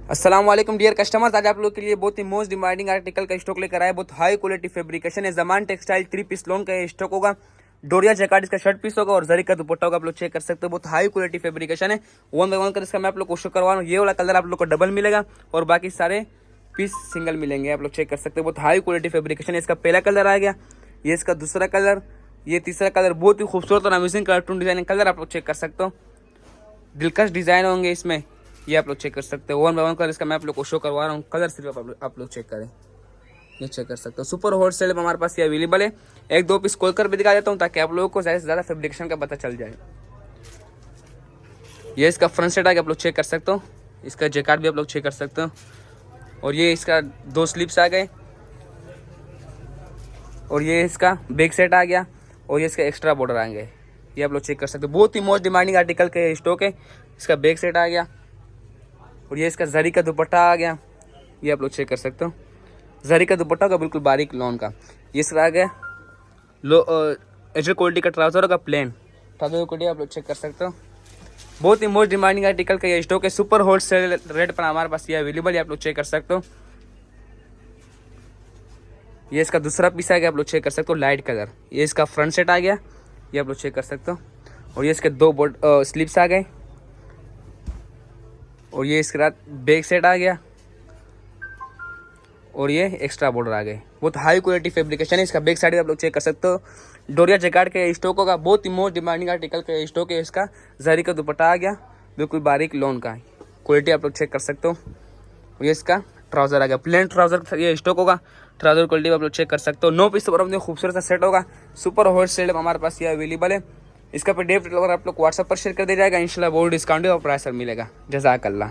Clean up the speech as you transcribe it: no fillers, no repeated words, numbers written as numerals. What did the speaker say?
अस्सलाम वालेकुम dear customers, आज आप लोग के लिए बहुत ही मोस्ट डिमांडिंग आर्टिकल का स्टॉक लेकर आए। बहुत हाई क्वालिटी फैब्रिकेशन है। जमान टेक्सटाइल 3 पीस लॉन का स्टॉक होगा। डोरिया जैकार्ड इसका शर्ट पीस होगा और जरी का दुपट्टा होगा। आप लोग चेक कर सकते हो, बहुत हाई क्वालिटी फैब्रिकेशन है। वन बाय वन कर इसका मैं आप लोग को शो करवा रहा हूँ। ये वाला कलर आप लोग को डबल मिलेगा और बाकी सारे पीस सिंगल मिलेंगे। आप लोग चेक कर सकते हो, बहुत हाई क्वालिटी फैब्रिकेशन है। इसका पहला कलर आ गया, ये इसका दूसरा कलर, ये तीसरा कलर। बहुत ही खूबसूरत और अमेजिंग कार्टून डिजाइनिंग कलर आप लोग चेक कर सकते हो। दिलकश डिजाइन होंगे इसमें, ये आप लोग चेक कर सकते हो। वन बाय वन कलर इसका मैं आप लोग को शो करवा रहा हूँ। कलर सिर्फ आप लोग चेक करें, ये चेक कर सकते हो। सुपर हॉट सेल में हमारे पास ये अवेलेबल है। एक दो पीस खोल कर भी दिखा देता हूँ ताकि आप लोगों को ज़्यादा से ज़्यादा फैब्रिकेशन का पता चल जाए। ये इसका फ्रंट सेट आके आप लोग चेक कर सकते हो। इसका जैकार्ड भी आप लोग चेक कर सकते हो। और ये इसका दो स्लीव्स आ गए और ये इसका बैक सेट आ गया और ये इसका एक्स्ट्रा बॉर्डर आ गए। ये आप लोग चेक कर सकते हो। बहुत ही मोस्ट डिमांडिंग आर्टिकल का स्टॉक है। इसका बैक सेट आ गया और ये इसका जरी का दुपट्टा आ गया। ये आप लोग चेक कर सकते हो। जरी का दुपट्टा का बिल्कुल बारीक लॉन का। ये इसका आ गया लो एजर क्वालिटी का ट्राउजर होगा, प्लेन ट्राउजर क्वालिटी आप लोग चेक कर सकते हो। बहुत ही मोस्ट डिमांडिंग आर्टिकल का ये स्टॉक है। सुपर होट सेल रेट पर हमारे पास ये अवेलेबल है। आप लोग चेक कर सकते हो। ये इसका दूसरा पीस आ गया, आप लोग चेक कर सकते हो, लाइट कलर। ये इसका फ्रंट सेट आ गया, ये आप लोग चेक कर सकते हो। और ये इसके दो स्लीव्स आ गए और ये इसके साथ बैक सेट आ गया और ये एक्स्ट्रा बॉर्डर आ गए। बहुत हाई क्वालिटी फैब्रिकेशन है। इसका बैक साइड आप लोग चेक कर सकते हो। डोरिया जैकार्ड का स्टॉक होगा। बहुत ही मोस्ट डिमांडिंग आर्टिकल का स्टॉक है। इसका जरी का दुपट्टा आ गया, बिल्कुल बारीक लॉन का क्वालिटी आप लोग चेक कर सकते हो। और ये इसका ट्राउजर आ गया, प्लेन ट्राउजर ये स्टॉक होगा। ट्राउजर क्वालिटी आप लोग चेक कर सकते हो। 9 पीस पर अपने खूबसूरत सा सेट होगा। सुपर हॉट सेल हमारे पास ये अवेलेबल है। इसका पे डेट आप लोग व्हाट्सएप पर शेयर कर दिया जाएगा। इंशाल्लाह बहुत डिस्काउंट और प्राइस मिलेगा। जज़ाकल्लाह।